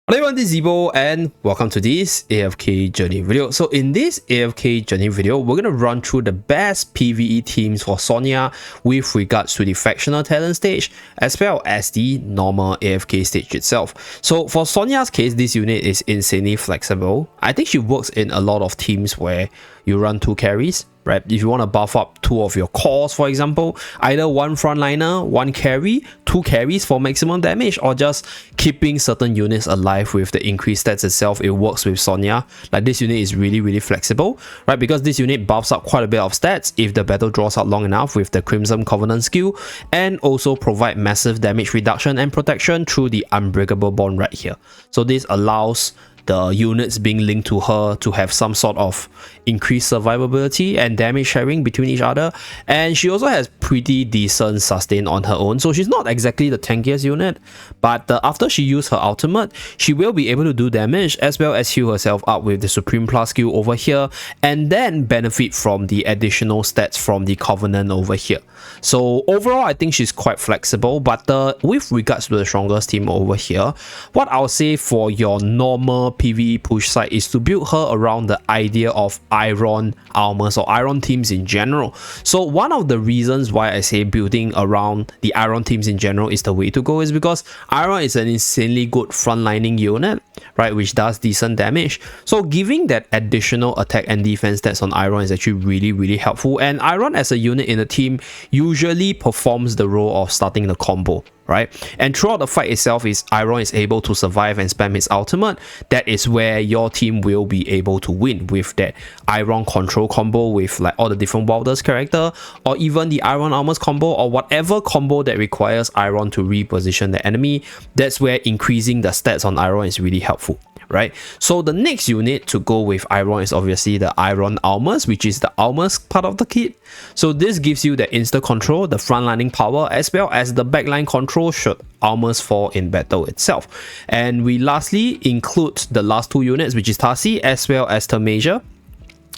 Hello everyone, this is Zeeebo and welcome to this AFK journey video. So in this AFK journey video, we're going to run through the best PvE teams for Sonia with regards to the Factional Talent Stage as well as the normal AFK stage itself. So for Sonia's case, this unit is insanely flexible. I think she works in a lot of teams where you run 2 carries. Right? If you want to buff up 2 of your cores, for example, either 1 frontliner, 1 carry, 2 carries for maximum damage, or just keeping certain units alive with the increased stats itself, it works with Sonia. Like this unit is really flexible, right? Because this unit buffs up quite a bit of stats if the battle draws out long enough with the Crimson Covenant skill, and also provide massive damage reduction and protection through the Unbreakable Bond right here. So this allows the units being linked to her to have some sort of increased survivability and damage sharing between each other, and she also has pretty decent sustain on her own. So she's not exactly the tankiest unit, but after she uses her ultimate, she will be able to do damage as well as heal herself up with the Supreme Plus skill over here, and then benefit from the additional stats from the Covenant over here. So overall, I think she's quite flexible, but with regards to the strongest team over here, what I'll say for your normal PvE push side is to build her around the idea of iron armors or iron teams in general. So one of the reasons why I say building around the iron teams in general is the way to go is because iron is an insanely good frontlining unit, right, which does decent damage. So giving that additional attack and defense stats on iron is actually really helpful, and iron as a unit in a team usually performs the role of starting the combo, right? And throughout the fight itself, Iron is able to survive and spam his ultimate. That is where your team will be able to win with that Iron control combo with like all the different Wilders character, or even the Iron Armors combo, or whatever combo that requires Iron to reposition the enemy. That's where increasing the stats on Iron is really helpful, right? So the next unit to go with Iron is obviously the Iron Armors, which is the Armors part of the kit. So this gives you the insta control, the frontlining power, as well as the backline control should Armors fall in battle itself. And we lastly include the last 2 units, which is Tasi as well as Thermasia.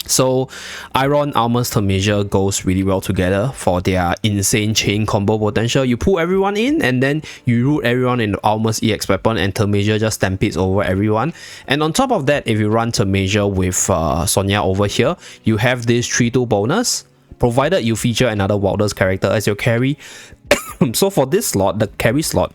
So Iron Armors Thermasia goes really well together for their insane chain combo potential. You pull everyone in and then you root everyone in the Armors EX weapon, and Thermasia just stampedes over everyone. And on top of that, if you run Thermasia with Sonia over here, you have this 3-2 bonus, provided you feature another Wilders character as your carry. So for this slot, the carry slot,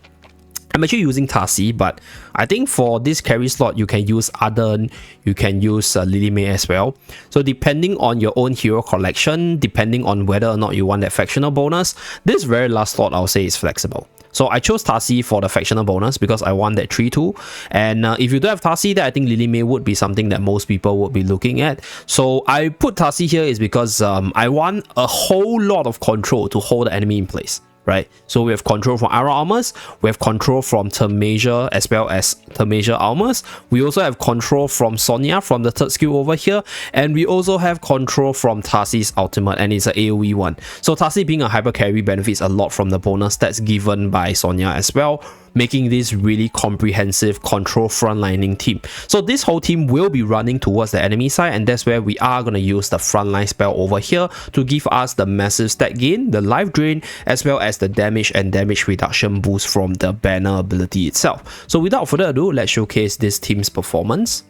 I'm actually using Tasi, but I think for this carry slot, you can use Arden, you can use Lily May as well. So depending on your own hero collection, depending on whether or not you want that factional bonus, this very last slot I'll say is flexible. So I chose Tasi for the factional bonus because I want that 3-2. And if you don't have Tasi, then I think Lily May would be something that most people would be looking at. So I put Tasi here is because I want a whole lot of control to hold the enemy in place, right? So we have control from Iron Armors, we have control from Thermasia as well as Thermasia Armors, we also have control from Sonia from the 3rd skill over here, and we also have control from Tasi's ultimate, and it's an AoE one. So Tasi being a hyper carry benefits a lot from the bonus stats given by Sonia as well, making this really comprehensive control frontlining team. So this whole team will be running towards the enemy side, and that's where we are going to use the frontline spell over here to give us the massive stat gain, the life drain, as well as the damage and damage reduction boost from the banner ability itself. So without further ado, let's showcase this team's performance.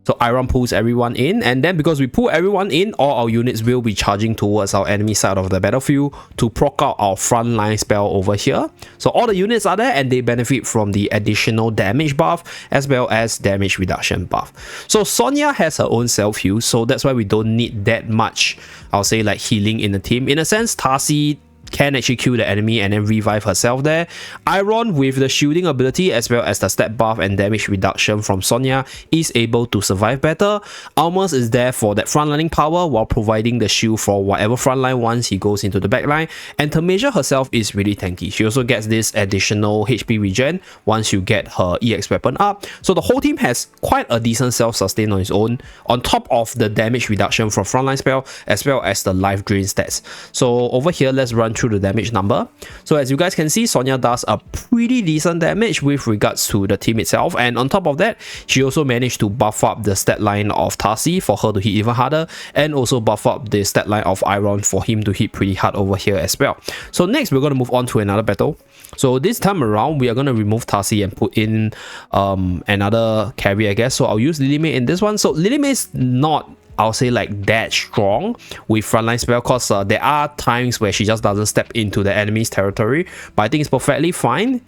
So Iron pulls everyone in, and then because we pull everyone in, all our units will be charging towards our enemy side of the battlefield to proc out our frontline spell over here. So all the units are there and they benefit from the additional damage buff as well as damage reduction buff. So Sonia has her own self-heal, so that's why we don't need that much, I'll say, like healing in the team. In a sense, Tasi can actually kill the enemy and then revive herself there. Iron with the shielding ability as well as the stat buff and damage reduction from Sonia is able to survive better. Armors is there for that frontlining power while providing the shield for whatever frontline once he goes into the backline. And Thermasia herself is really tanky. She also gets this additional HP regen once you get her EX weapon up. So the whole team has quite a decent self-sustain on its own, on top of the damage reduction from frontline spell as well as the life drain stats. So over here, let's run through through the damage number. So as you guys can see, Sonia does a pretty decent damage with regards to the team itself, and on top of that, she also managed to buff up the stat line of Tarsi for her to hit even harder, and also buff up the stat line of Iron for him to hit pretty hard over here as well. So next we're going to move on to another battle. So this time around we are going to remove Tarsi and put in another carry, I guess. So I'll use Lily May in this one. So Lily May is not, I'll say, like that strong with frontline spell, because there are times where she just doesn't step into the enemy's territory, but I think it's perfectly fine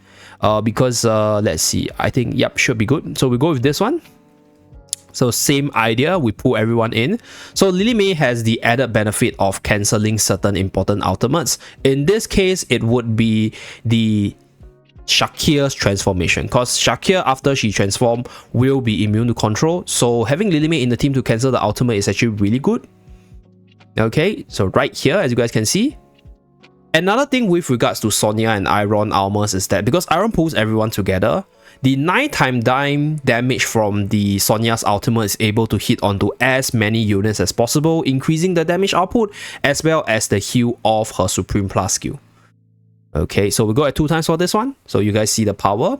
because let's see, I think, yep, should be good. So we go with this one. So same idea, we pull everyone in. So Lily May has the added benefit of cancelling certain important ultimates. In this case, it would be the Shakir's transformation, because Shakir, after she transforms, will be immune to control. So having Lily May in the team to cancel the ultimate is actually really good. Okay, so right here, as you guys can see. Another thing with regards to Sonia and Iron armors is that because Iron pulls everyone together, the 9x damage from the Sonia's ultimate is able to hit onto as many units as possible, increasing the damage output as well as the heal of her Supreme Plus skill. Okay, so we go at 2x for this one, so you guys see the power.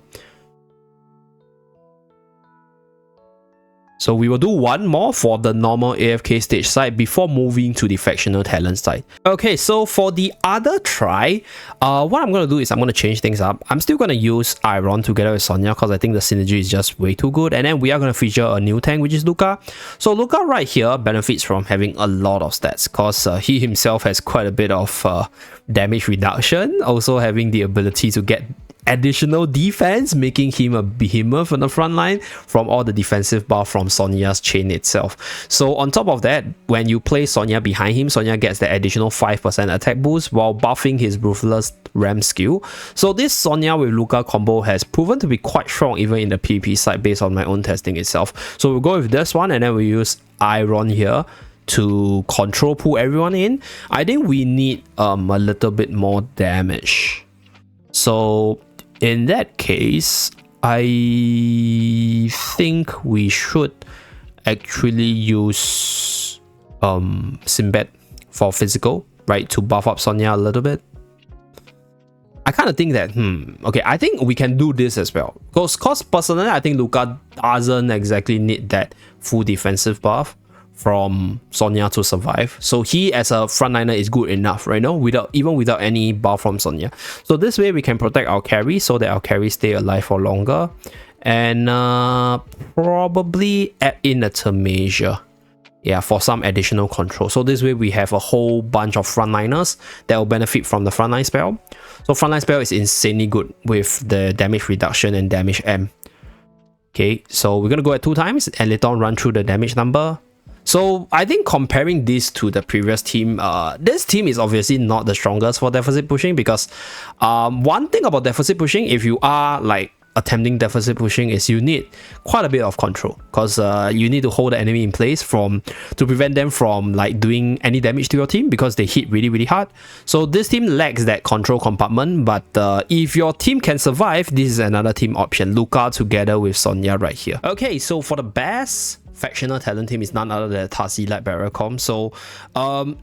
So we will do one more for the normal AFK stage side before moving to the factional talent side. Okay, so for the other try, what I'm going to do is I'm going to change things up. I'm still going to use Iron together with Sonia because I think the synergy is just way too good. And then we are going to feature a new tank, which is Luca. So Luca right here benefits from having a lot of stats because he himself has quite a bit of damage reduction. Also having the ability to get additional defense, making him a behemoth on the front line from all the defensive buff from Sonia's chain itself. So on top of that, when you play Sonia behind him, Sonia gets the additional 5% attack boost while buffing his Ruthless Ram skill. So this Sonia with Luca combo has proven to be quite strong even in the PvP side based on my own testing itself. So we'll go with this one, and then we use Iron here to control pull everyone in. I think we need a little bit more damage. So in that case, I think we should actually use Sinbad for physical, right, to buff up Sonia a little bit. I kind of think that, okay, I think we can do this as well. Because personally, I think Luca doesn't exactly need that full defensive buff from Sonia to survive. So he as a frontliner is good enough right now, even without any buff from Sonia. So this way we can protect our carry so that our carry stay alive for longer. And probably add in a Tamasia, yeah, for some additional control. So this way we have a whole bunch of frontliners that will benefit from the frontline spell. So frontline spell is insanely good with the damage reduction and damage M. Okay, so we're gonna go at 2x and later on run through the damage number. So I think comparing this to the previous team, this team is obviously not the strongest for deficit pushing because one thing about deficit pushing, if you are like attempting deficit pushing, is you need quite a bit of control because you need to hold the enemy in place to prevent them from like doing any damage to your team because they hit really hard. So this team lacks that control compartment, but if your team can survive, this is another team option, Luca together with Sonia right here. Okay, so for the best factional talent team is none other than Tarsi like Barracom. So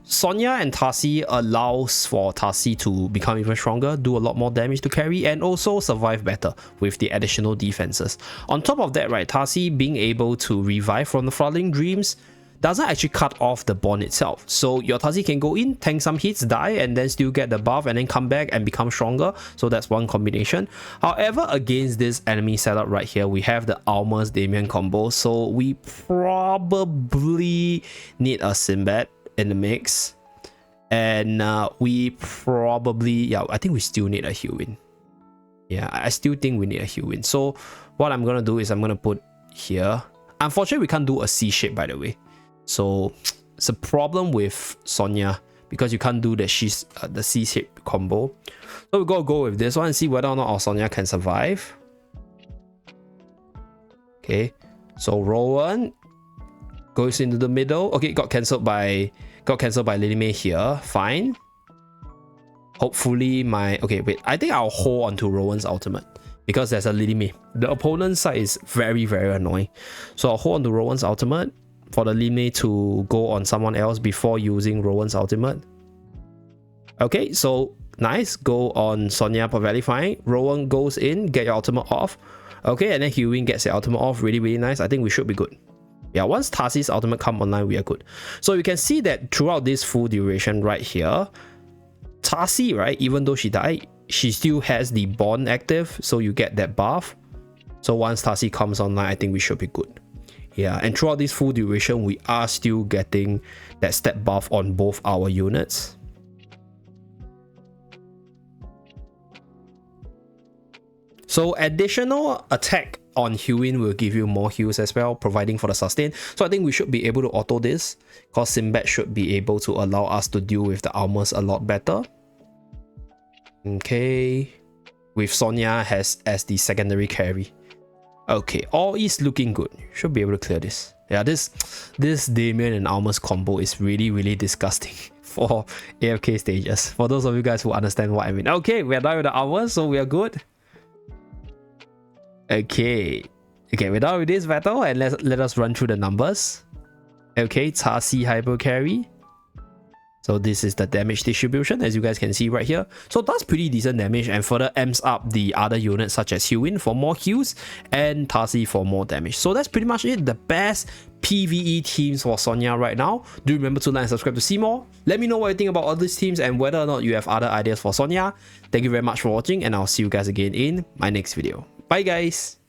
Sonia and Tarsi allows for Tarsi to become even stronger, do a lot more damage to carry, and also survive better with the additional defenses. On top of that, right, Tarsi being able to revive from the Flooding Dreams doesn't actually cut off the bond itself. So your Tarsi can go in, tank some hits, die, and then still get the buff and then come back and become stronger. So that's one combination. However, against this enemy setup right here, we have the Almas Damien combo. So we probably need a Sinbad in the mix. And we probably, yeah, I think we still need a Heal-Win. Yeah, I still think we need a Heal-Win. So what I'm going to do is I'm going to put here. Unfortunately, we can't do a C-shape, by the way. So it's a problem with Sonia because you can't do the C-shape combo. So we're gonna go with this one and see whether or not our Sonia can survive. Okay, so Rowan goes into the middle. Okay, got cancelled by Lily May here. Fine. Hopefully okay, wait, I think I'll hold on to Rowan's ultimate because there's a Lily May. The opponent's side is very annoying. So I'll hold on to Rowan's ultimate for the Lily May to go on someone else before using Rowan's ultimate. Okay, so nice. Go on Sonia for valifying. Rowan goes in, get your ultimate off. Okay, and then Hewin gets your ultimate off. Really, really nice. I think we should be good. Yeah, once Tarsi's ultimate come online, we are good. So you can see that throughout this full duration right here, Tarsi, right, even though she died, she still has the bond active, so you get that buff. So once Tarsi comes online, I think we should be good. Yeah, and throughout this full duration, we are still getting that step buff on both our units. So additional attack on Hewin will give you more heals as well, providing for the sustain. So I think we should be able to auto this, because Sinbad should be able to allow us to deal with the armors a lot better. Okay, with Sonia as the secondary carry. Okay, all is looking good. Should be able to clear this. Yeah, this Damien and Almas combo is really, really disgusting for AFK stages. For those of you guys who understand what I mean. Okay, we're done with the armors, so we are good. Okay, we're done with this battle, and let us run through the numbers. Okay, Tarsi hyper carry. So this is the damage distribution, as you guys can see right here. So that's pretty decent damage, and further amps up the other units such as Hewin for more heals and Tarsi for more damage. So that's pretty much it. The best PvE teams for Sonia right now. Do remember to like and subscribe to see more. Let me know what you think about all these teams and whether or not you have other ideas for Sonia. Thank you very much for watching, and I'll see you guys again in my next video. Bye guys!